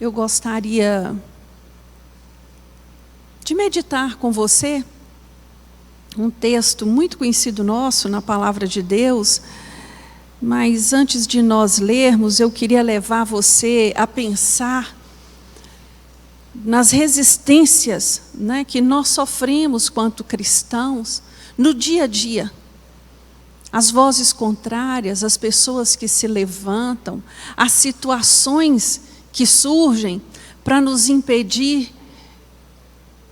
eu gostaria de meditar com você um texto muito conhecido nosso na Palavra de Deus, mas antes de nós lermos, eu queria levar você a pensar nas resistências, né, que nós sofremos quanto cristãos no dia a dia. As vozes contrárias, as pessoas que se levantam, as situações que surgem para nos impedir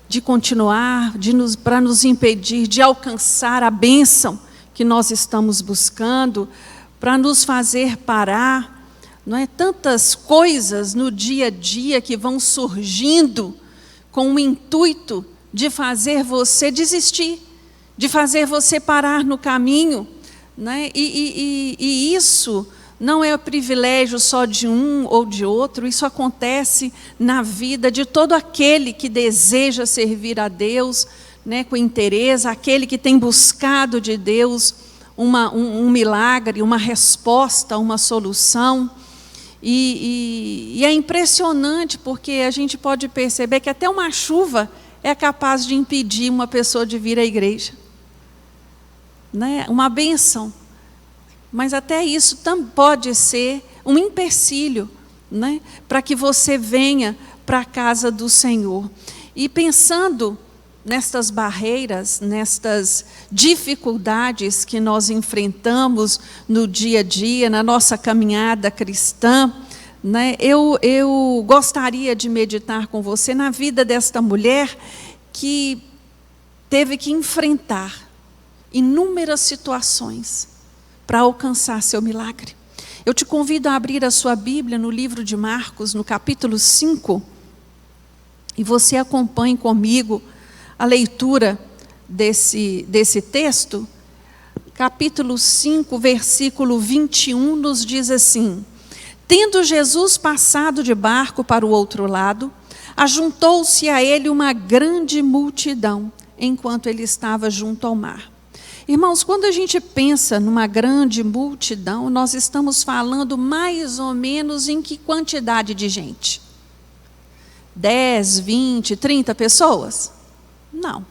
de continuar, para nos impedir de alcançar a bênção que nós estamos buscando, para nos fazer parar. Não é? Tantas coisas no dia a dia que vão surgindo com o intuito de fazer você desistir, de fazer você parar no caminho. Né? E isso não é o privilégio só de um ou de outro, isso acontece na vida de todo aquele que deseja servir a Deus, né, com interesse, aquele que tem buscado de Deus um milagre, uma resposta, uma solução. E é impressionante porque a gente pode perceber que até uma chuva é capaz de impedir uma pessoa de vir à igreja. Né? Uma bênção. Mas até isso pode ser um empecilho, né? Para que você venha para a casa do Senhor. E pensando nestas barreiras, nestas dificuldades que nós enfrentamos no dia a dia, na nossa caminhada cristã, né? Eu gostaria de meditar com você na vida desta mulher que teve que enfrentar inúmeras situações para alcançar seu milagre. Eu te convido a abrir a sua Bíblia no livro de Marcos, no capítulo 5, e você acompanhe comigo a leitura desse texto. Capítulo 5, versículo 21, nos diz assim: Tendo Jesus passado de barco para o outro lado, ajuntou-se a ele uma grande multidão, enquanto ele estava junto ao mar. Irmãos, quando a gente pensa numa grande multidão, nós estamos falando mais ou menos em que quantidade de gente? 10, 20, 30 pessoas? Não.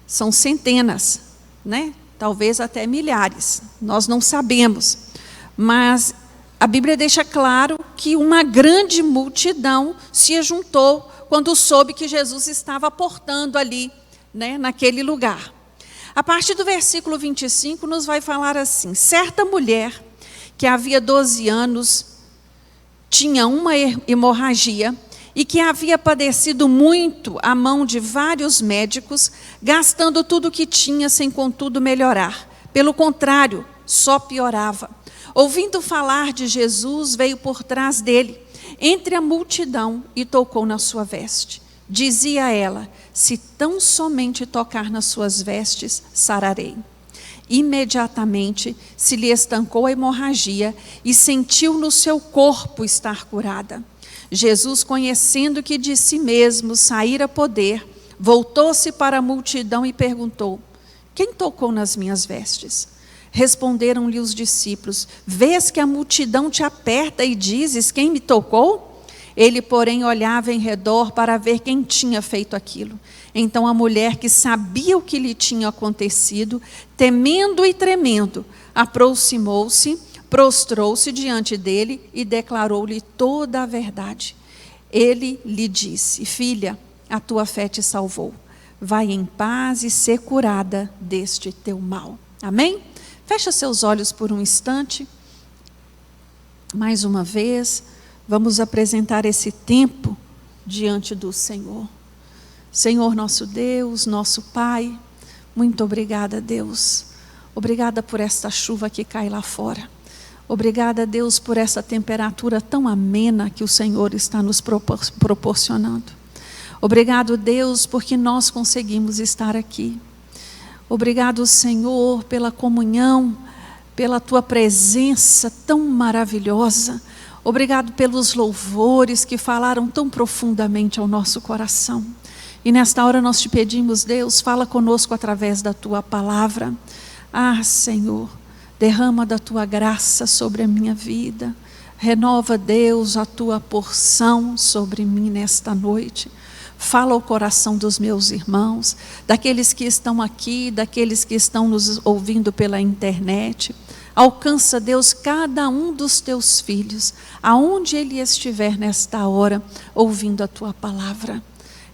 São centenas, né? Talvez até milhares. Nós não sabemos. Mas a Bíblia deixa claro que uma grande multidão se ajuntou quando soube que Jesus estava portando ali, né, naquele lugar. A partir do versículo 25, nos vai falar assim: certa mulher, que havia 12 anos, tinha uma hemorragia, e que havia padecido muito à mão de vários médicos, gastando tudo o que tinha, sem contudo melhorar. Pelo contrário, só piorava. Ouvindo falar de Jesus, veio por trás dele, entre a multidão, e tocou na sua veste. Dizia ela: se tão somente tocar nas suas vestes, sararei. Imediatamente se lhe estancou a hemorragia e sentiu no seu corpo estar curada. Jesus, conhecendo que de si mesmo saíra poder, voltou-se para a multidão e perguntou: quem tocou nas minhas vestes? Responderam-lhe os discípulos: vês que a multidão te aperta e dizes: quem me tocou? Ele, porém, olhava em redor para ver quem tinha feito aquilo. Então a mulher, que sabia o que lhe tinha acontecido, temendo e tremendo, aproximou-se, prostrou-se diante dele e declarou-lhe toda a verdade. Ele lhe disse: filha, a tua fé te salvou. Vai em paz e ser curada deste teu mal. Amém? Fecha seus olhos por um instante. Mais uma vez, vamos apresentar esse tempo diante do Senhor. Senhor nosso Deus, nosso Pai, muito obrigada, Deus. Obrigada por esta chuva que cai lá fora. Obrigada, Deus, por essa temperatura tão amena que o Senhor está nos proporcionando. Obrigado, Deus, porque nós conseguimos estar aqui. Obrigado, Senhor, pela comunhão, pela Tua presença tão maravilhosa. Obrigado pelos louvores que falaram tão profundamente ao nosso coração. E nesta hora nós te pedimos, Deus, fala conosco através da Tua palavra. Ah, Senhor, derrama da Tua graça sobre a minha vida. Renova, Deus, a tua porção sobre mim nesta noite. Fala ao coração dos meus irmãos, daqueles que estão aqui, daqueles que estão nos ouvindo pela internet. Alcança, Deus, cada um dos teus filhos, aonde ele estiver nesta hora, ouvindo a tua palavra.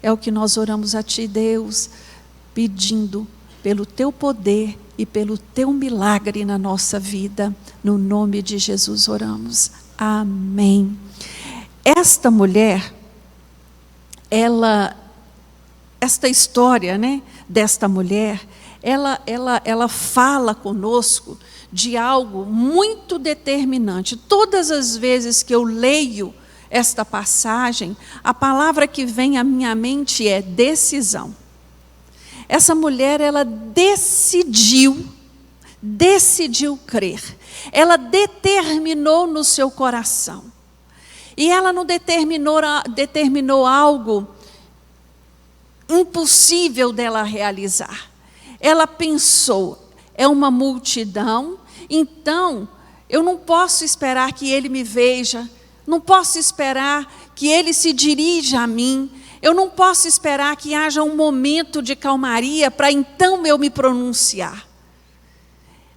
É o que nós oramos a ti, Deus, pedindo pelo teu poder e pelo teu milagre na nossa vida. No nome de Jesus oramos. Amém. Esta mulher, esta história, né, desta mulher, ela fala conosco de algo muito determinante. Todas as vezes que eu leio esta passagem, a palavra que vem à minha mente é decisão. Essa mulher, ela decidiu crer. Ela determinou no seu coração. E ela não determinou algo impossível dela realizar. Ela pensou, é uma multidão, então eu não posso esperar que ele me veja, não posso esperar que ele se dirija a mim, eu não posso esperar que haja um momento de calmaria para então eu me pronunciar.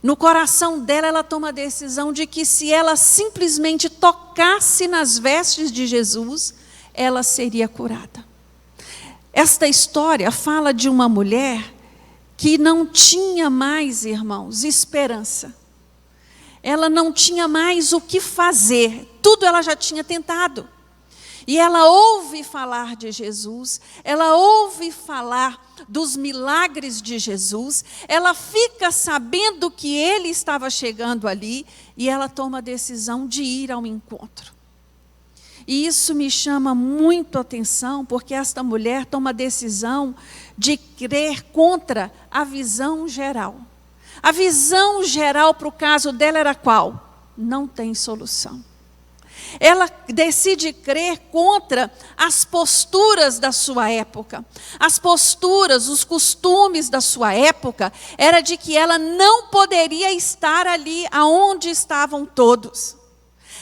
No coração dela, ela toma a decisão de que se ela simplesmente tocasse nas vestes de Jesus, ela seria curada. Esta história fala de uma mulher que não tinha mais, irmãos, esperança. Ela não tinha mais o que fazer, tudo ela já tinha tentado. E ela ouve falar de Jesus, ela ouve falar dos milagres de Jesus, ela fica sabendo que ele estava chegando ali, e ela toma a decisão de ir ao encontro. E isso me chama muito a atenção, porque esta mulher toma a decisão de crer contra a visão geral. A visão geral para o caso dela era qual? Não tem solução. Ela decide crer contra as posturas da sua época. As posturas, os costumes da sua época, era de que ela não poderia estar ali aonde estavam todos.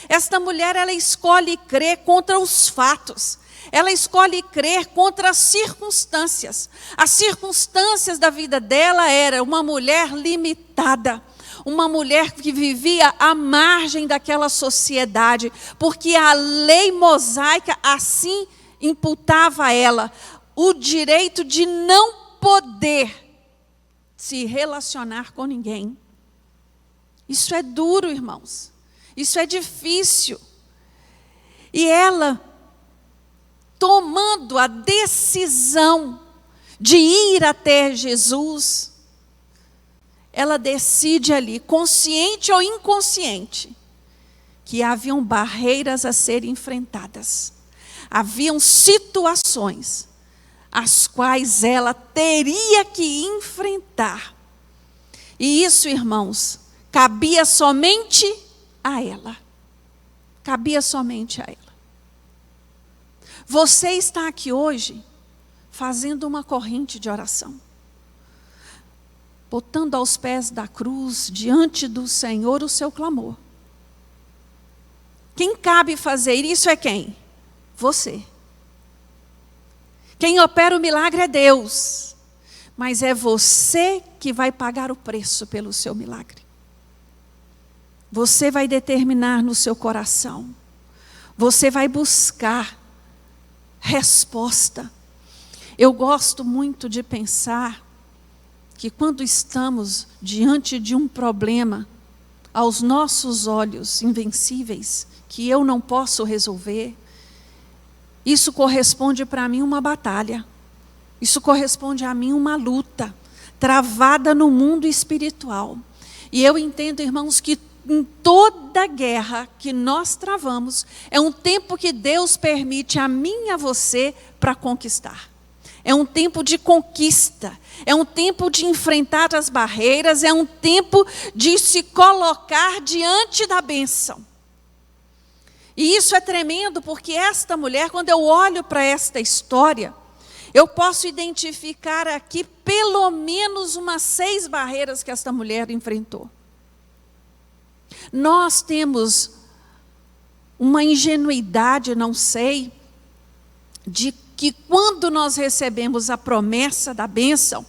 Esta mulher, ela escolhe crer contra os fatos. Ela escolhe crer contra as circunstâncias. As circunstâncias da vida dela era uma mulher limitada. Uma mulher que vivia à margem daquela sociedade, porque a lei mosaica assim imputava a ela o direito de não poder se relacionar com ninguém. Isso é duro, irmãos. Isso é difícil. E ela, tomando a decisão de ir até Jesus, ela decide ali, consciente ou inconsciente, que haviam barreiras a serem enfrentadas. Haviam situações as quais ela teria que enfrentar. E isso, irmãos, cabia somente a ela. Cabia somente a ela. Você está aqui hoje fazendo uma corrente de oração, botando aos pés da cruz, diante do Senhor, o seu clamor. Quem cabe fazer isso é quem? Você. Quem opera o milagre é Deus, mas é você que vai pagar o preço pelo seu milagre. Você vai determinar no seu coração, você vai buscar resposta. Eu gosto muito de pensar que quando estamos diante de um problema, aos nossos olhos invencíveis, que eu não posso resolver, isso corresponde para mim uma batalha. Isso corresponde a mim uma luta, travada no mundo espiritual. E eu entendo, irmãos, que em toda guerra que nós travamos, é um tempo que Deus permite a mim e a você para conquistar. É um tempo de conquista, é um tempo de enfrentar as barreiras, é um tempo de se colocar diante da bênção. E isso é tremendo, porque esta mulher, quando eu olho para esta história, eu posso identificar aqui pelo menos umas 6 barreiras que esta mulher enfrentou. Nós temos uma ingenuidade, não sei, de que quando nós recebemos a promessa da bênção,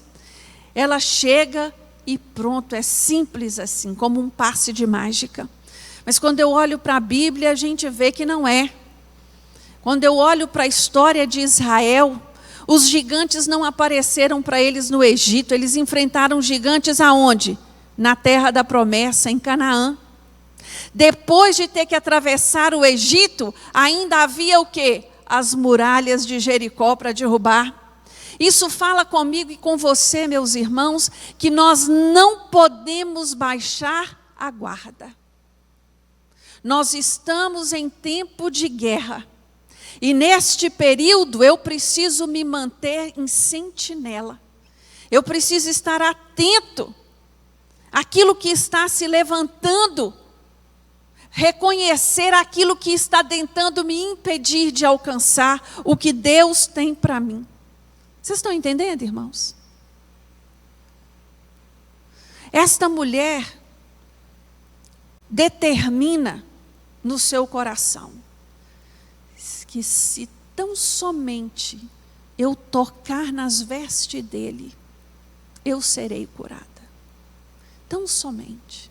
ela chega e pronto, é simples assim, como um passe de mágica. Mas quando eu olho para a Bíblia, a gente vê que não é. Quando eu olho para a história de Israel, os gigantes não apareceram para eles no Egito, eles enfrentaram gigantes aonde? Na terra da promessa, em Canaã. Depois de ter que atravessar o Egito, ainda havia o quê? As muralhas de Jericó para derrubar. Isso fala comigo e com você, meus irmãos, que nós não podemos baixar a guarda. Nós estamos em tempo de guerra. E neste período eu preciso me manter em sentinela. Eu preciso estar atento àquilo que está se levantando. Reconhecer aquilo que está tentando me impedir de alcançar o que Deus tem para mim. Vocês estão entendendo, irmãos? Esta mulher determina no seu coração que se tão somente eu tocar nas vestes dele, eu serei curada. Tão somente.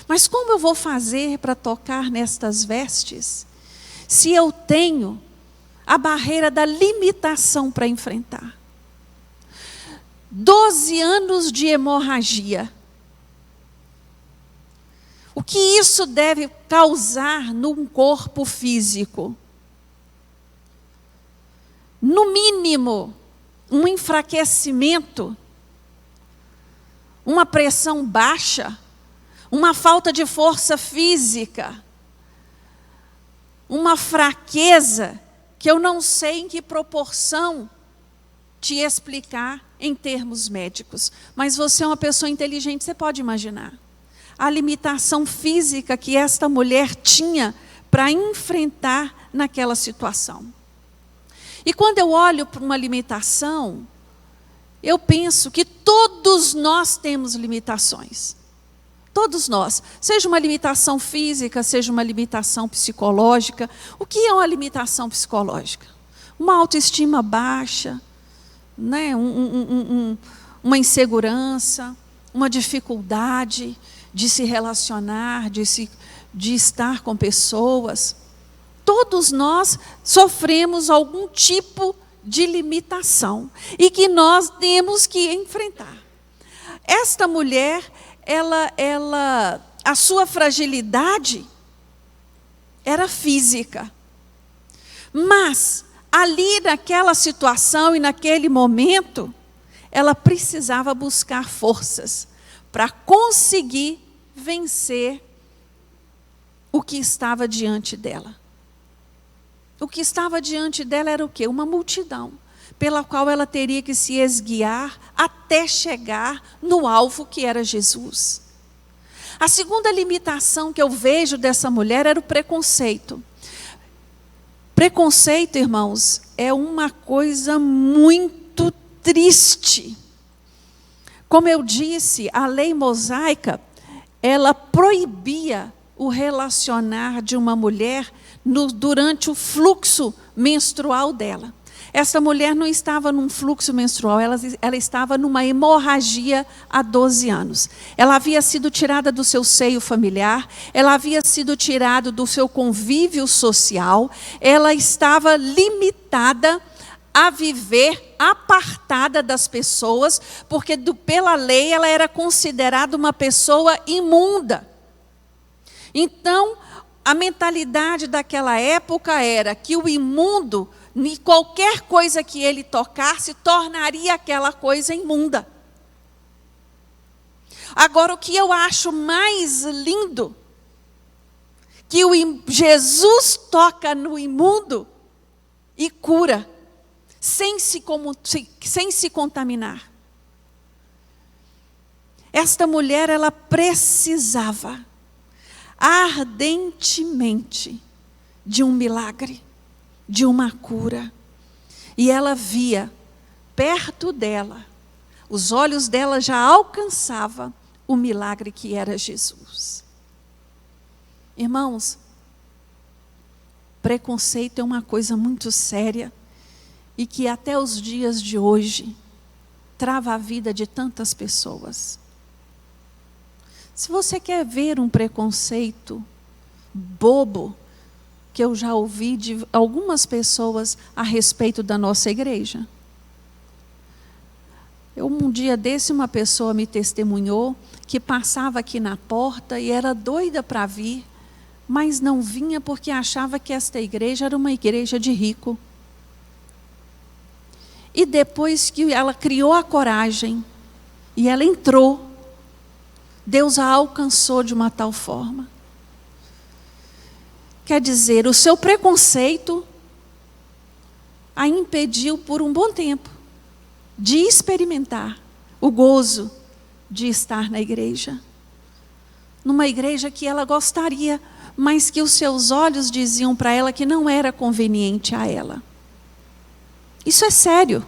Mas como eu vou fazer para tocar nestas vestes, se eu tenho a barreira da limitação para enfrentar? 12 anos de hemorragia. O que isso deve causar num corpo físico? No mínimo, um enfraquecimento, uma pressão baixa, uma falta de força física, uma fraqueza que eu não sei em que proporção te explicar em termos médicos. Mas você é uma pessoa inteligente, você pode imaginar a limitação física que esta mulher tinha para enfrentar naquela situação. E quando eu olho para uma limitação, eu penso que todos nós temos limitações. Todos nós. Seja uma limitação física, seja uma limitação psicológica. O que é uma limitação psicológica? Uma autoestima baixa, né? Uma insegurança, uma dificuldade de se relacionar, de estar com pessoas. Todos nós sofremos algum tipo de limitação e que nós temos que enfrentar. Esta mulher, a sua fragilidade era física. Mas, ali naquela situação e naquele momento, ela precisava buscar forças para conseguir vencer o que estava diante dela. O que estava diante dela era o quê? Uma multidão, pela qual ela teria que se esguiar até chegar no alvo que era Jesus. A segunda limitação que eu vejo dessa mulher era o preconceito. Preconceito, irmãos, é uma coisa muito triste. Como eu disse, a lei mosaica, ela proibia o relacionar de uma mulher durante o fluxo menstrual dela. Essa mulher não estava num fluxo menstrual, ela estava numa hemorragia há 12 anos. Ela havia sido tirada do seu seio familiar, ela havia sido tirada do seu convívio social, ela estava limitada a viver apartada das pessoas, porque pela lei ela era considerada uma pessoa imunda. Então, a mentalidade daquela época era que o imundo, qualquer coisa que ele tocasse, tornaria aquela coisa imunda. Agora, o que eu acho mais lindo, que Jesus toca no imundo e cura, sem se contaminar. Esta mulher, ela precisava ardentemente de um milagre, de uma cura. E ela via perto dela, os olhos dela já alcançavam o milagre que era Jesus. Irmãos, Preconceito é uma coisa muito séria e que até os dias de hoje trava a vida de tantas pessoas. Se você quer ver um preconceito bobo, que eu já ouvi de algumas pessoas a respeito da nossa igreja. Um dia desse, uma pessoa me testemunhou que passava aqui na porta e era doida para vir, mas não vinha porque achava que esta igreja era uma igreja de rico. E depois que ela criou a coragem e ela entrou, Deus a alcançou de uma tal forma. Quer dizer, o seu preconceito a impediu por um bom tempo de experimentar o gozo de estar na igreja. Numa igreja que ela gostaria, mas que os seus olhos diziam para ela que não era conveniente a ela. Isso é sério.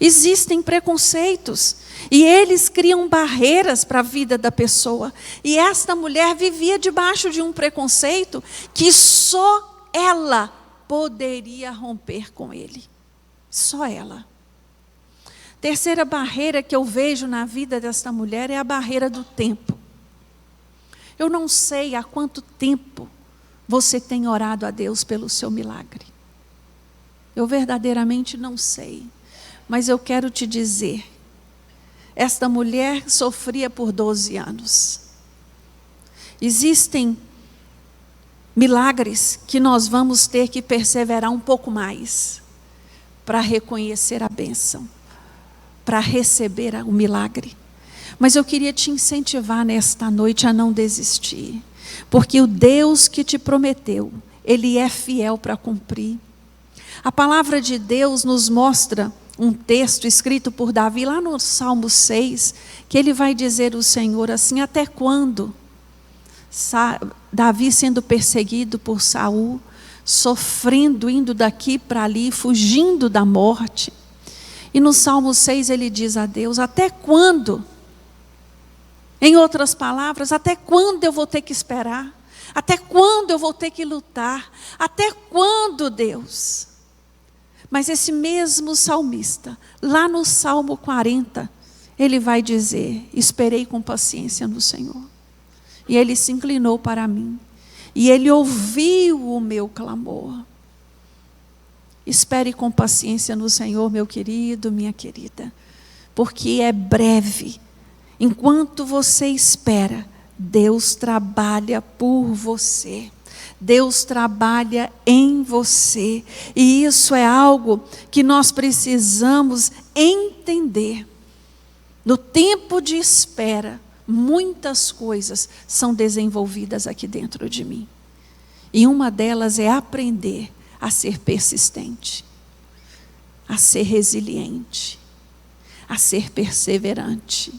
Existem preconceitos e eles criam barreiras para a vida da pessoa. E esta mulher vivia debaixo de um preconceito que só ela poderia romper com ele. Só ela. Terceira barreira que eu vejo na vida desta mulher é a barreira do tempo. Eu não sei há quanto tempo você tem orado a Deus pelo seu milagre. Eu verdadeiramente não sei. Mas eu quero te dizer, esta mulher sofria por 12 anos. Existem milagres que nós vamos ter que perseverar um pouco mais para reconhecer a bênção, para receber o milagre. Mas eu queria te incentivar nesta noite a não desistir, porque o Deus que te prometeu, Ele é fiel para cumprir. A palavra de Deus nos mostra um texto escrito por Davi lá no Salmo 6, que ele vai dizer ao Senhor assim: até quando? Davi sendo perseguido por Saul, sofrendo, indo daqui para ali, fugindo da morte. E no Salmo 6 ele diz a Deus: até quando? Em outras palavras, até quando eu vou ter que esperar? Até quando eu vou ter que lutar? Até quando, Deus? Mas esse mesmo salmista, lá no Salmo 40, ele vai dizer: esperei com paciência no Senhor. E Ele se inclinou para mim. E Ele ouviu o meu clamor. Espere com paciência no Senhor, meu querido, minha querida. Porque é breve. Enquanto você espera, Deus trabalha por você. Deus trabalha em você. E isso é algo que nós precisamos entender. No tempo de espera, muitas coisas são desenvolvidas aqui dentro de mim. E uma delas é aprender a ser persistente, a ser resiliente, a ser perseverante.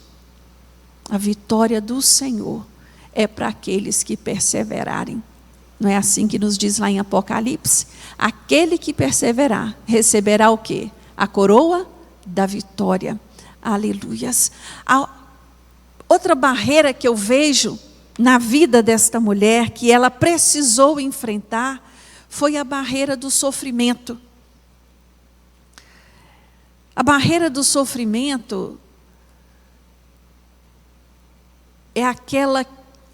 A vitória do Senhor é para aqueles que perseverarem. Não é assim que nos diz lá em Apocalipse? Aquele que perseverar receberá o quê? A coroa da vitória. Aleluias. A outra barreira que eu vejo na vida desta mulher, que ela precisou enfrentar, foi a barreira do sofrimento. A barreira do sofrimento é aquela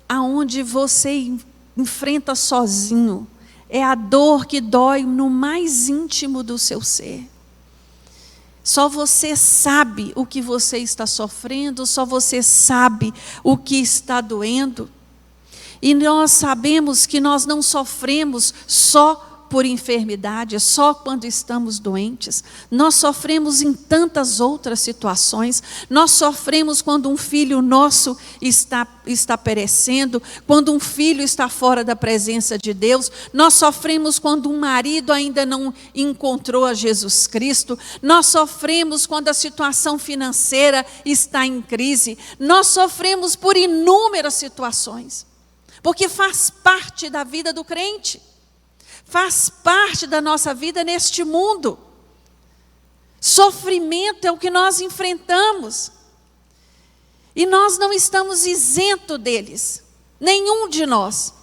aonde você enfrenta sozinho. É a dor que dói no mais íntimo do seu ser. Só você sabe o que você está sofrendo, só você sabe o que está doendo. E nós sabemos que nós não sofremos só por enfermidade, só quando estamos doentes. Nós sofremos em tantas outras situações. Nós sofremos quando um filho nosso está perecendo, quando um filho está fora da presença de Deus. Nós sofremos quando um marido ainda não encontrou a Jesus Cristo. Nós sofremos quando a situação financeira está em crise. Nós sofremos por inúmeras situações, porque faz parte da vida do crente. Faz parte da nossa vida neste mundo. Sofrimento é o que nós enfrentamos. E nós não estamos isentos deles. Nenhum de nós.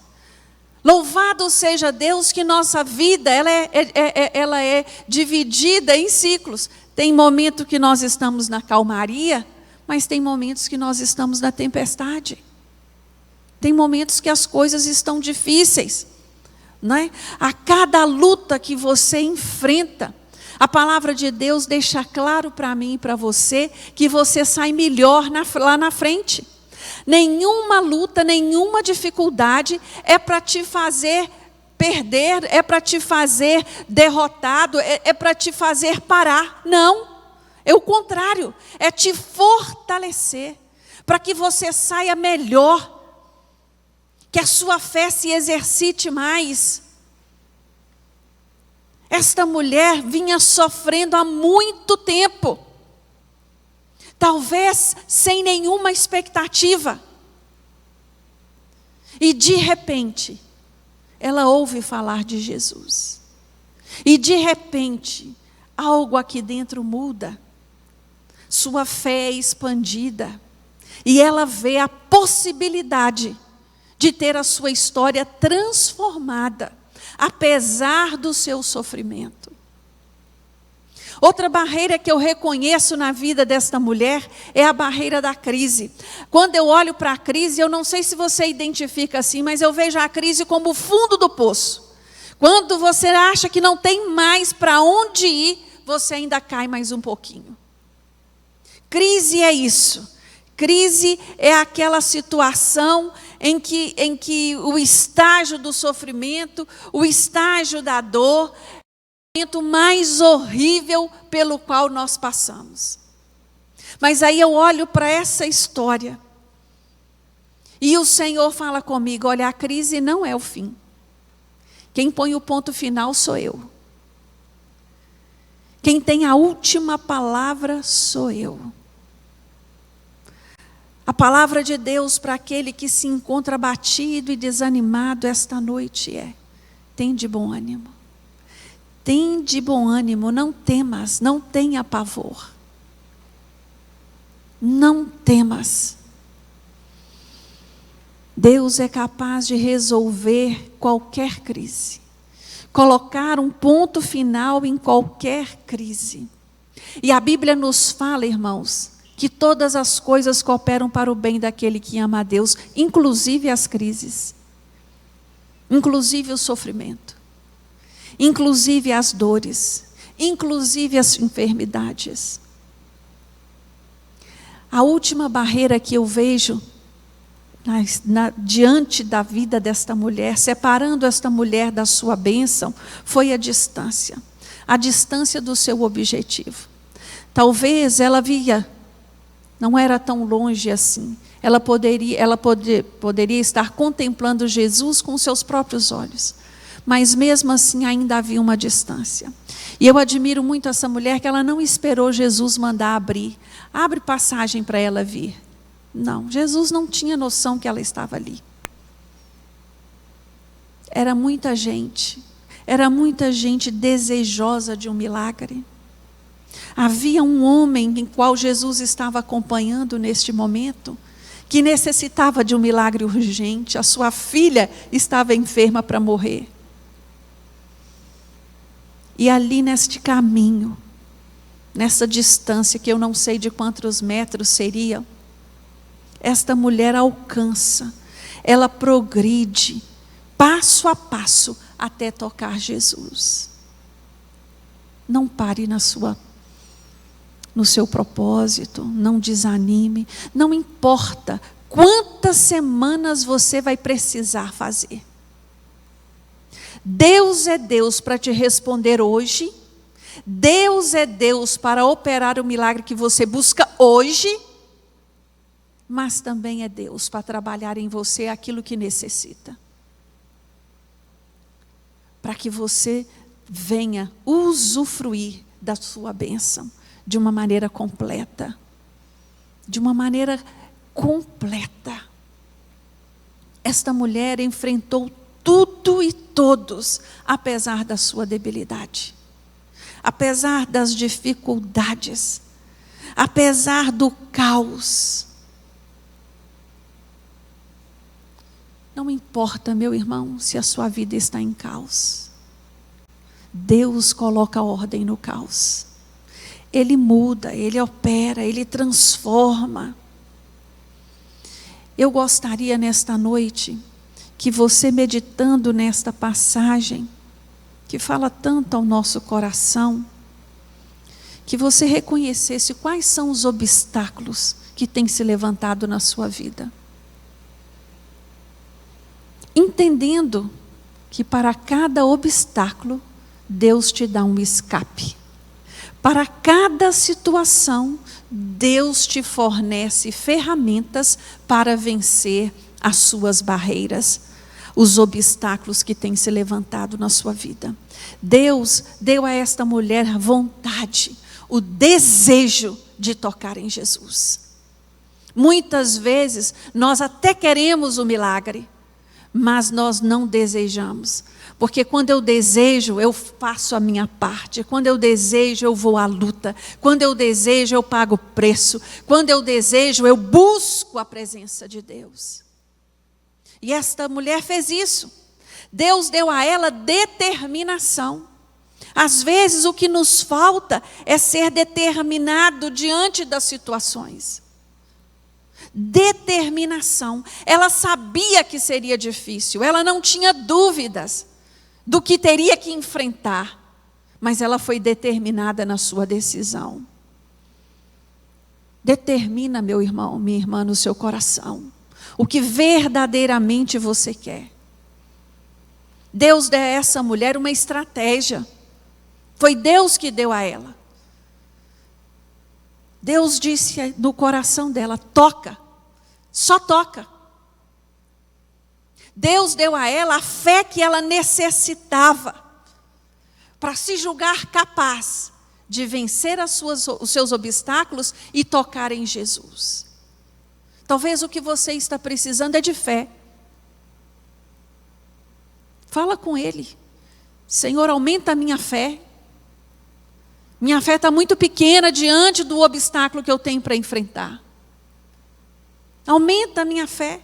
Louvado seja Deus que nossa vida ela é dividida em ciclos. Tem momento que nós estamos na calmaria, mas tem momentos que nós estamos na tempestade. Tem momentos que as coisas estão difíceis, né? A cada luta que você enfrenta, a palavra de Deus deixa claro para mim e para você que você sai melhor lá na frente. Nenhuma luta, nenhuma dificuldade é para te fazer perder, é para te fazer derrotado, é para te fazer parar. Não, é o contrário, é te fortalecer, para que você saia melhor, que a sua fé se exercite mais. Esta mulher vinha sofrendo há muito tempo, talvez sem nenhuma expectativa, e de repente, ela ouve falar de Jesus, e de repente, algo aqui dentro muda, sua fé é expandida, e ela vê a possibilidade de ter a sua história transformada, apesar do seu sofrimento. Outra barreira que eu reconheço na vida desta mulher é a barreira da crise. Quando eu olho para a crise, eu não sei se você identifica assim, mas eu vejo a crise como o fundo do poço. Quando você acha que não tem mais para onde ir, você ainda cai mais um pouquinho. Crise é isso. Crise é aquela situação em que o estágio do sofrimento, o estágio da dor, é o momento mais horrível pelo qual nós passamos. Mas aí eu olho para essa história e o Senhor fala comigo: olha, a crise não é o fim. Quem põe o ponto final sou eu. Quem tem a última palavra sou eu. A palavra de Deus para aquele que se encontra abatido e desanimado esta noite é: tem de bom ânimo. Tem de bom ânimo, não temas, não tenha pavor. Não temas. Deus é capaz de resolver qualquer crise, colocar um ponto final em qualquer crise. E a Bíblia nos fala, irmãos, que todas as coisas cooperam para o bem daquele que ama a Deus, inclusive as crises, inclusive o sofrimento, inclusive as dores, inclusive as enfermidades. A última barreira que eu vejo diante da vida desta mulher, separando esta mulher da sua bênção, foi a distância do seu objetivo. Talvez ela via, não era tão longe assim, ela poderia estar contemplando Jesus com seus próprios olhos, mas mesmo assim ainda havia uma distância. E eu admiro muito essa mulher, que ela não esperou Jesus mandar abre passagem para ela vir. Não, Jesus não tinha noção que ela estava ali. Era muita gente desejosa de um milagre. Havia um homem em qual Jesus estava acompanhando neste momento, que necessitava de um milagre urgente. A sua filha estava enferma para morrer. E ali neste caminho, nessa distância que eu não sei de quantos metros seria, esta mulher alcança, ela progride, passo a passo, até tocar Jesus. Não pare no seu propósito, não desanime, não importa quantas semanas você vai precisar fazer. Deus é Deus para te responder hoje, Deus é Deus para operar o milagre que você busca hoje, mas também é Deus para trabalhar em você aquilo que necessita, para que você venha usufruir da sua bênção de uma maneira completa. Esta mulher enfrentou tudo e todos, apesar da sua debilidade, apesar das dificuldades, apesar do caos. Não importa, meu irmão, se a sua vida está em caos. Deus coloca ordem no caos. Ele muda, Ele opera, Ele transforma. Eu gostaria nesta noite que você, meditando nesta passagem, que fala tanto ao nosso coração, que você reconhecesse quais são os obstáculos que têm se levantado na sua vida. Entendendo que para cada obstáculo, Deus te dá um escape. Para cada situação, Deus te fornece ferramentas para vencer as suas barreiras, os obstáculos que têm se levantado na sua vida. Deus deu a esta mulher vontade, o desejo de tocar em Jesus. Muitas vezes nós até queremos o milagre, mas nós não desejamos. Porque quando eu desejo, eu faço a minha parte. Quando eu desejo, eu vou à luta. Quando eu desejo, eu pago o preço. Quando eu desejo, eu busco a presença de Deus. E esta mulher fez isso. Deus deu a ela determinação. Às vezes o que nos falta é ser determinado diante das situações. Determinação. Ela sabia que seria difícil, ela não tinha dúvidas do que teria que enfrentar, mas ela foi determinada na sua decisão. Determina, meu irmão, minha irmã, no seu coração, o que verdadeiramente você quer. Deus deu a essa mulher uma estratégia. Foi Deus que deu a ela. Deus disse no coração dela: toca, só toca. Deus deu a ela a fé que ela necessitava para se julgar capaz de vencer os seus obstáculos e tocar em Jesus. Talvez o que você está precisando é de fé. Fala com Ele: Senhor, aumenta a minha fé. Minha fé está muito pequena diante do obstáculo que eu tenho para enfrentar. Aumenta a minha fé.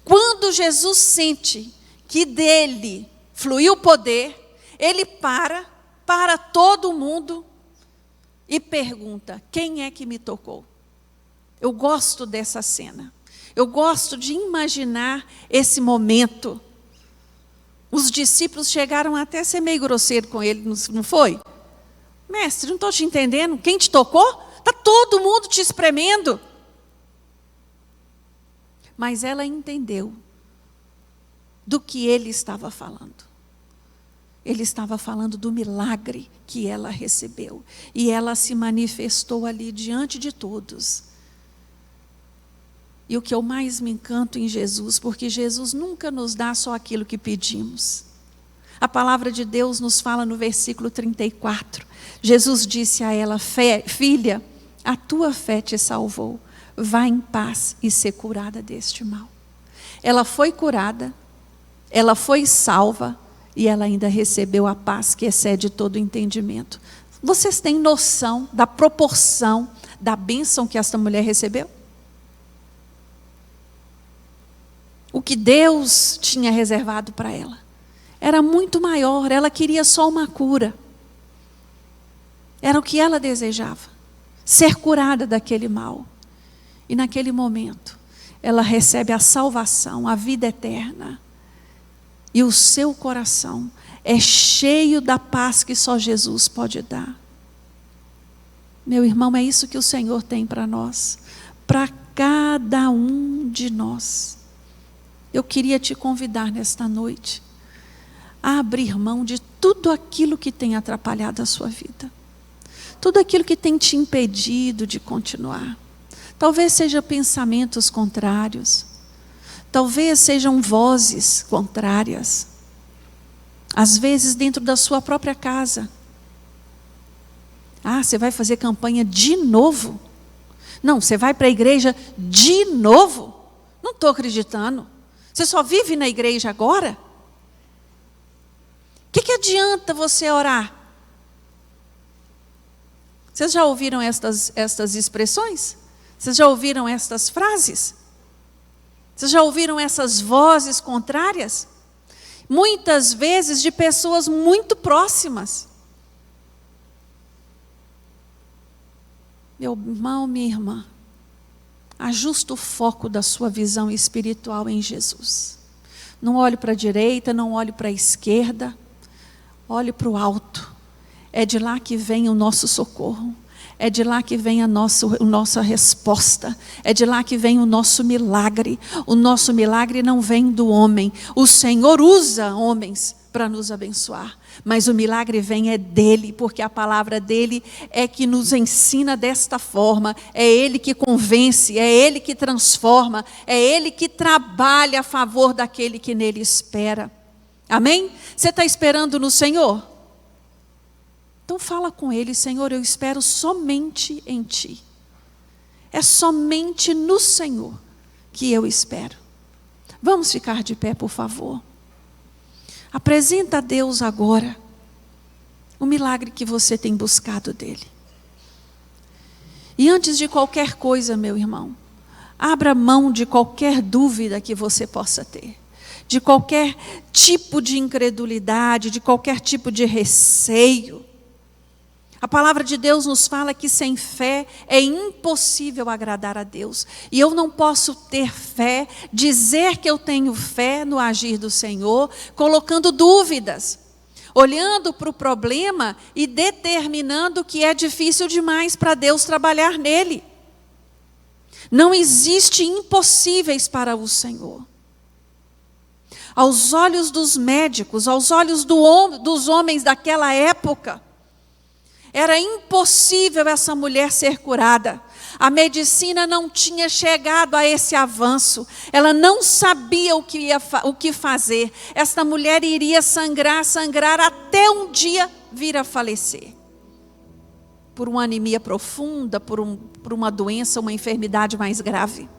Quando Jesus sente que dele fluiu o poder, ele para todo mundo e pergunta: quem é que me tocou? Eu gosto dessa cena. Eu gosto de imaginar esse momento. Os discípulos chegaram até a ser meio grosseiro com ele, não foi? Mestre, não estou te entendendo. Quem te tocou? Está todo mundo te espremendo. Mas ela entendeu do que ele estava falando. Ele estava falando do milagre que ela recebeu. E ela se manifestou ali diante de todos. E o que eu mais me encanto em Jesus, porque Jesus nunca nos dá só aquilo que pedimos. A palavra de Deus nos fala no versículo 34. Jesus disse a ela: filha, a tua fé te salvou. Vá em paz e ser curada deste mal. Ela foi curada, ela foi salva e ela ainda recebeu a paz que excede todo entendimento. Vocês têm noção da proporção da bênção que esta mulher recebeu? O que Deus tinha reservado para ela era muito maior. Ela queria só uma cura. Era o que ela desejava, ser curada daquele mal. E naquele momento, ela recebe a salvação, a vida eterna. E o seu coração é cheio da paz que só Jesus pode dar. Meu irmão, é isso que o Senhor tem para nós, para cada um de nós. Eu queria te convidar nesta noite a abrir mão de tudo aquilo que tem atrapalhado a sua vida. Tudo aquilo que tem te impedido de continuar. Talvez sejam pensamentos contrários. Talvez sejam vozes contrárias. Às vezes dentro da sua própria casa. Ah, você vai fazer campanha de novo? Não, você vai para a igreja de novo? Não estou acreditando. Você só vive na igreja agora? O que adianta você orar? Vocês já ouviram estas expressões? Vocês já ouviram estas frases? Vocês já ouviram essas vozes contrárias? Muitas vezes de pessoas muito próximas. Meu irmão, minha irmã, ajusta o foco da sua visão espiritual em Jesus. Não olhe para a direita, não olhe para a esquerda, olhe para o alto. É de lá que vem o nosso socorro. É de lá que vem a nossa resposta. É de lá que vem o nosso milagre. O nosso milagre não vem do homem. O Senhor usa homens para nos abençoar. Mas o milagre vem é dele, porque a palavra dele é que nos ensina desta forma. É ele que convence, é ele que transforma, é ele que trabalha a favor daquele que nele espera. Amém? Você está esperando no Senhor? Então fala com ele: Senhor, eu espero somente em ti. É somente no Senhor que eu espero. Vamos ficar de pé, por favor. Apresenta a Deus agora o milagre que você tem buscado dele. E antes de qualquer coisa, meu irmão, abra mão de qualquer dúvida que você possa ter, de qualquer tipo de incredulidade, de qualquer tipo de receio. A palavra de Deus nos fala que sem fé é impossível agradar a Deus. E eu não posso ter fé, dizer que eu tenho fé no agir do Senhor, colocando dúvidas, olhando para o problema e determinando que é difícil demais para Deus trabalhar nele. Não existe impossíveis para o Senhor. Aos olhos dos médicos, aos olhos dos homens daquela época, era impossível essa mulher ser curada. A medicina não tinha chegado a esse avanço. Ela não sabia o que fazer. Esta mulher iria sangrar até um dia vir a falecer. Por uma anemia profunda, por uma doença, uma enfermidade mais grave.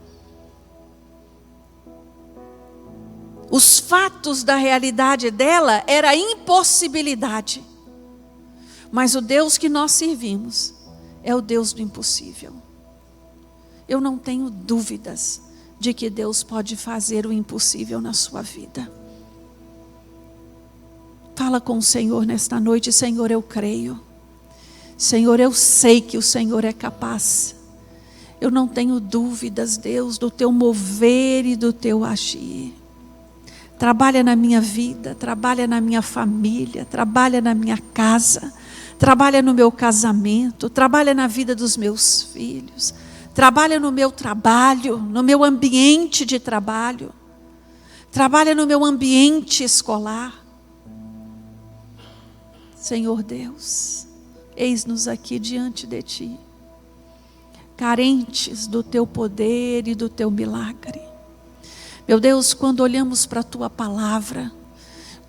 Os fatos da realidade dela era a impossibilidade. Mas o Deus que nós servimos é o Deus do impossível. Eu não tenho dúvidas de que Deus pode fazer o impossível na sua vida. Fala com o Senhor nesta noite: Senhor, eu creio. Senhor, eu sei que o Senhor é capaz. Eu não tenho dúvidas, Deus, do teu mover e do teu agir. Trabalha na minha vida, trabalha na minha família, trabalha na minha casa, trabalha no meu casamento, trabalha na vida dos meus filhos, trabalha no meu trabalho, no meu ambiente de trabalho, trabalha no meu ambiente escolar. Senhor Deus, eis-nos aqui diante de ti, carentes do teu poder e do teu milagre. Meu Deus, quando olhamos para a tua palavra,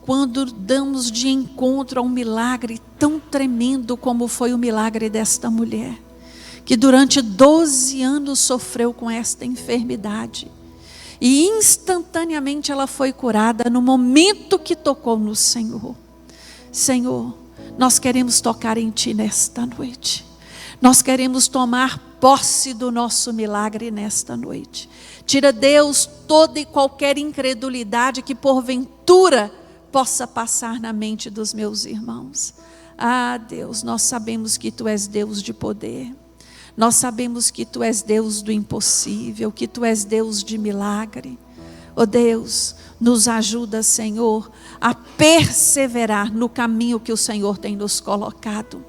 quando damos de encontro a um milagre tão tremendo como foi o milagre desta mulher, que durante 12 anos sofreu com esta enfermidade, e instantaneamente ela foi curada no momento que tocou no Senhor. Senhor, nós queremos tocar em ti nesta noite. Nós queremos tomar posse do nosso milagre nesta noite. Tira, Deus, toda e qualquer incredulidade que porventura possa passar na mente dos meus irmãos. Ah, Deus, nós sabemos que tu és Deus de poder. Nós sabemos que tu és Deus do impossível, que tu és Deus de milagre. Oh Deus, nos ajuda, Senhor, a perseverar no caminho que o Senhor tem nos colocado.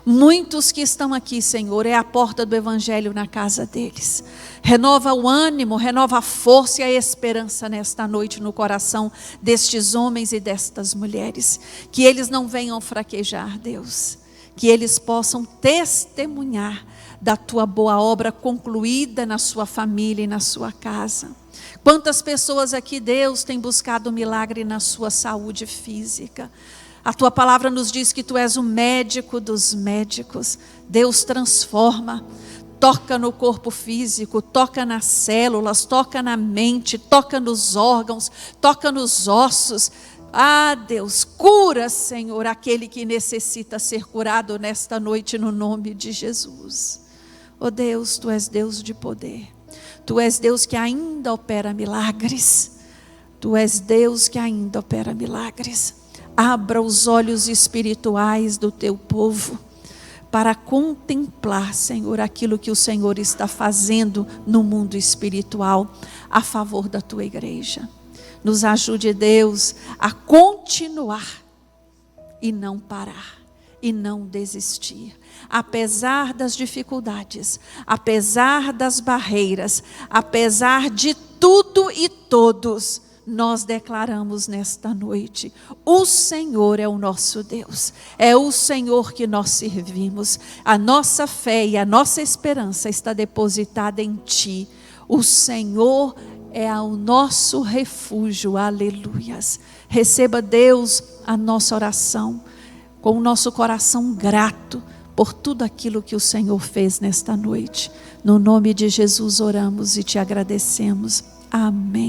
Muitos que estão aqui, Senhor, é a porta do Evangelho na casa deles. Renova o ânimo, renova a força e a esperança nesta noite no coração destes homens e destas mulheres. Que eles não venham fraquejar, Deus. Que eles possam testemunhar da tua boa obra concluída na sua família e na sua casa. Quantas pessoas aqui, Deus, têm buscado milagre na sua saúde física. A tua palavra nos diz que tu és o médico dos médicos. Deus, transforma, toca no corpo físico, toca nas células, toca na mente, toca nos órgãos, toca nos ossos. Ah, Deus, cura, Senhor, aquele que necessita ser curado nesta noite no nome de Jesus. Oh Deus, tu és Deus de poder. Tu és Deus que ainda opera milagres. Tu és Deus que ainda opera milagres. Abra os olhos espirituais do teu povo para contemplar, Senhor, aquilo que o Senhor está fazendo no mundo espiritual a favor da tua igreja. Nos ajude, Deus, a continuar e não parar, e não desistir. Apesar das dificuldades, apesar das barreiras, apesar de tudo e todos, nós declaramos nesta noite: o Senhor é o nosso Deus, é o Senhor que nós servimos. A nossa fé e a nossa esperança está depositada em Ti. O Senhor é o nosso refúgio, aleluias. Receba, Deus, a nossa oração, com o nosso coração grato por tudo aquilo que o Senhor fez nesta noite. No nome de Jesus oramos e te agradecemos. Amém.